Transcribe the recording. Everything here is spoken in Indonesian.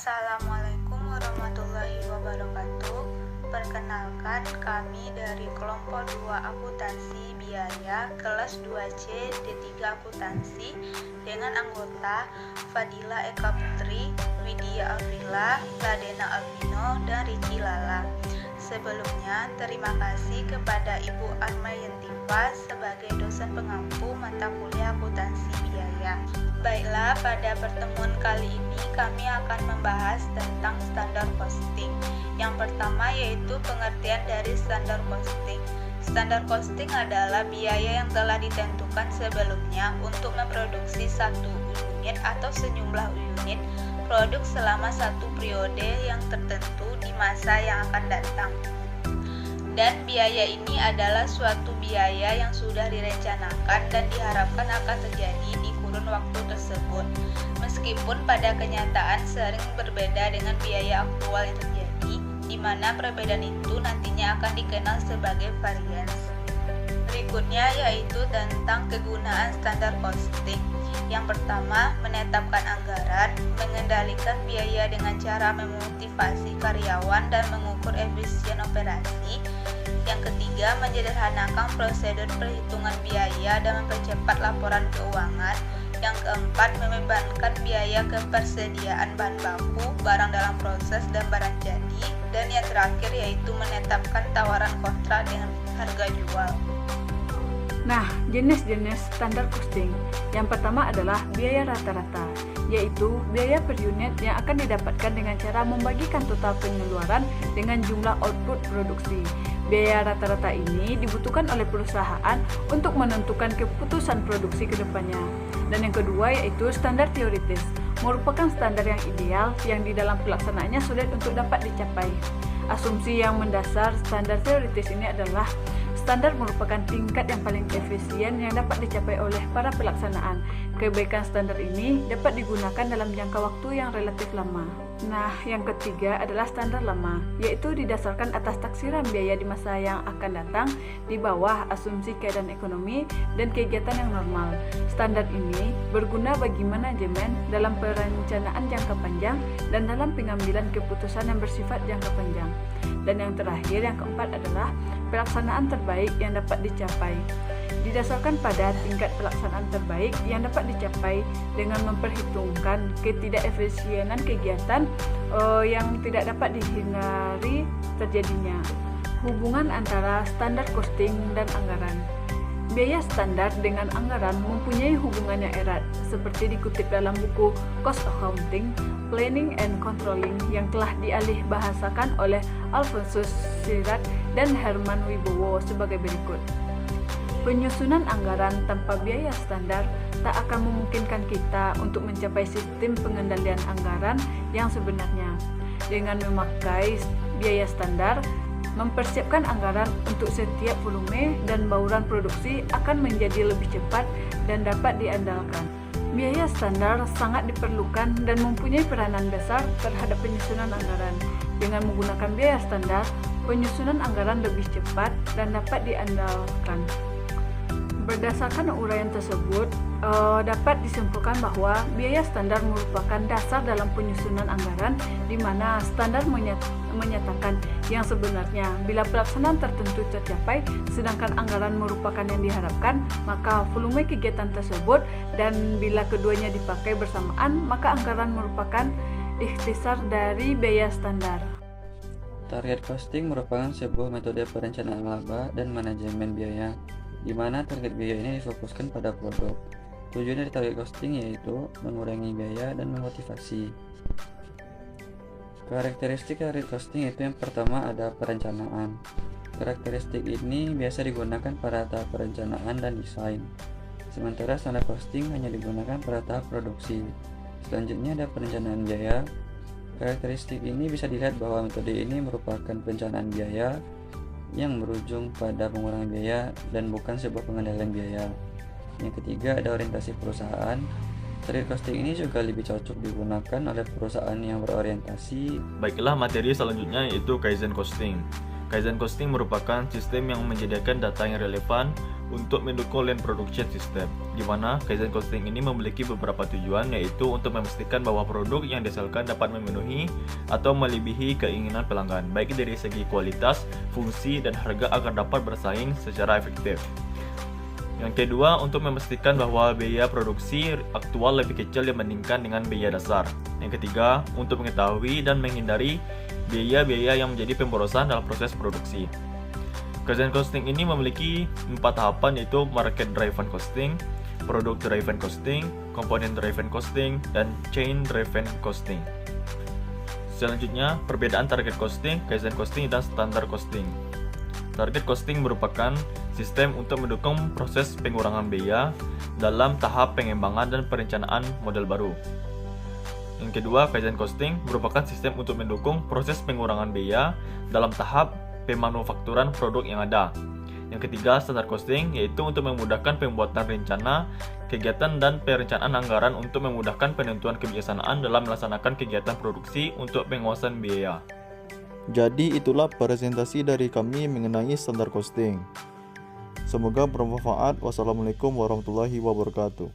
Assalamualaikum warahmatullahi wabarakatuh. Perkenalkan, kami dari kelompok 2 akuntansi biaya kelas 2C D3 akuntansi dengan anggota Fadila Eka Putri, Widya Afrila, Ladena Albino, dan Riki Lala. Sebelumnya, terima kasih kepada Ibu Arma Yantifa sebagai dosen pengampu mata kuliah akuntansi biaya. Baiklah, pada pertemuan kali ini kami akan membahas tentang standar costing. Yang pertama yaitu pengertian dari standar costing. Standar costing adalah biaya yang telah ditentukan sebelumnya untuk memproduksi satu unit atau sejumlah unit produk selama satu periode yang tertentu di masa yang akan datang. Dan biaya ini adalah suatu biaya yang sudah direncanakan dan diharapkan akan terjadi di kurun waktu tersebut. Meskipun pada kenyataan sering berbeda dengan biaya aktual yang terjadi, di mana perbedaan itu nantinya akan dikenal sebagai variance. Berikutnya yaitu tentang kegunaan standar costing. Yang pertama, menetapkan anggaran, mengendalikan biaya dengan cara memotivasi karyawan dan mengukur efisien operasi. Yang ketiga, menyederhanakan prosedur perhitungan biaya dan mempercepat laporan keuangan. Yang keempat, membebankan biaya kepersediaan bahan baku, barang dalam proses, dan barang jadi. Dan yang terakhir yaitu menetapkan tawaran kontrak dengan harga jual. Nah, jenis-jenis standar costing. Yang pertama adalah biaya rata-rata, yaitu biaya per unit yang akan didapatkan dengan cara membagikan total pengeluaran dengan jumlah output produksi. Biaya rata-rata ini dibutuhkan oleh perusahaan untuk menentukan keputusan produksi ke depannya. Dan yang kedua yaitu standar teoritis, merupakan standar yang ideal yang di dalam pelaksanaannya sulit untuk dapat dicapai. Asumsi yang mendasar standar teoritis ini adalah standar merupakan tingkat yang paling efisien yang dapat dicapai oleh para pelaksanaan. Kebaikan standar ini dapat digunakan dalam jangka waktu yang relatif lama. Nah, yang ketiga adalah standar lama, yaitu didasarkan atas taksiran biaya di masa yang akan datang di bawah asumsi keadaan ekonomi dan kegiatan yang normal. Standar ini berguna bagi manajemen dalam perencanaan jangka panjang dan dalam pengambilan keputusan yang bersifat jangka panjang. Dan yang terakhir, yang keempat adalah pelaksanaan terbaik yang dapat dicapai. Didasarkan pada tingkat pelaksanaan terbaik yang dapat dicapai dengan memperhitungkan ketidakefisienan kegiatan yang tidak dapat dihindari terjadinya. Hubungan antara standar costing dan anggaran. Biaya standar dengan anggaran mempunyai hubungan yang erat, seperti dikutip dalam buku Cost Accounting, Planning and Controlling yang telah dialih bahasakan oleh Alfonso Sirat dan Herman Wibowo sebagai berikut. Penyusunan anggaran tanpa biaya standar tak akan memungkinkan kita untuk mencapai sistem pengendalian anggaran yang sebenarnya. Dengan memakai biaya standar, mempersiapkan anggaran untuk setiap volume dan bauran produksi akan menjadi lebih cepat dan dapat diandalkan. Biaya standar sangat diperlukan dan mempunyai peranan besar terhadap penyusunan anggaran. Dengan menggunakan biaya standar, penyusunan anggaran lebih cepat dan dapat diandalkan. Berdasarkan uraian tersebut, dapat disimpulkan bahwa biaya standar merupakan dasar dalam penyusunan anggaran, di mana standar menyatakan yang sebenarnya bila pelaksanaan tertentu tercapai, sedangkan anggaran merupakan yang diharapkan, maka volume kegiatan tersebut, dan bila keduanya dipakai bersamaan, maka anggaran merupakan ikhtisar dari biaya standar. Target costing merupakan sebuah metode perencanaan laba dan manajemen biaya, di mana target biaya ini difokuskan pada produk. Tujuan dari target costing yaitu mengurangi biaya dan memotivasi. Karakteristik target costing itu yang pertama ada perencanaan. Karakteristik ini biasa digunakan pada tahap perencanaan dan desain, sementara standar costing hanya digunakan pada tahap produksi. Selanjutnya ada perencanaan biaya. Karakteristik ini bisa dilihat bahwa metode ini merupakan perencanaan biaya yang berujung pada pengurangan biaya dan bukan sebuah pengendalian biaya. Yang ketiga ada orientasi perusahaan. Target costing ini juga lebih cocok digunakan oleh perusahaan yang berorientasi. Baiklah, materi selanjutnya yaitu Kaizen Costing. Kaizen Costing merupakan sistem yang menyediakan data yang relevan untuk mendukung Lean Production System, di mana Kaizen Costing ini memiliki beberapa tujuan, yaitu untuk memastikan bahwa produk yang dihasilkan dapat memenuhi atau melebihi keinginan pelanggan, baik dari segi kualitas, fungsi, dan harga agar dapat bersaing secara efektif. Yang kedua, untuk memastikan bahwa biaya produksi aktual lebih kecil dibandingkan dengan biaya dasar. Yang ketiga, untuk mengetahui dan menghindari biaya-biaya yang menjadi pemborosan dalam proses produksi. Kaizen Costing ini memiliki 4 tahapan, yaitu Market Driven Costing, Product Driven Costing, Component Driven Costing, dan Chain Driven Costing. Selanjutnya, perbedaan Target Costing, Kaizen Costing, dan Standard Costing. Target Costing merupakan sistem untuk mendukung proses pengurangan biaya dalam tahap pengembangan dan perencanaan model baru. Yang kedua, Kaizen Costing merupakan sistem untuk mendukung proses pengurangan biaya dalam tahap pemanufakturan produk yang ada. Yang ketiga, Standard Costing, yaitu untuk memudahkan pembuatan rencana, kegiatan, dan perencanaan anggaran untuk memudahkan penentuan kebijaksanaan dalam melaksanakan kegiatan produksi untuk pengawasan biaya. Jadi itulah presentasi dari kami mengenai Standard Costing. Semoga bermanfaat. Wassalamualaikum warahmatullahi wabarakatuh.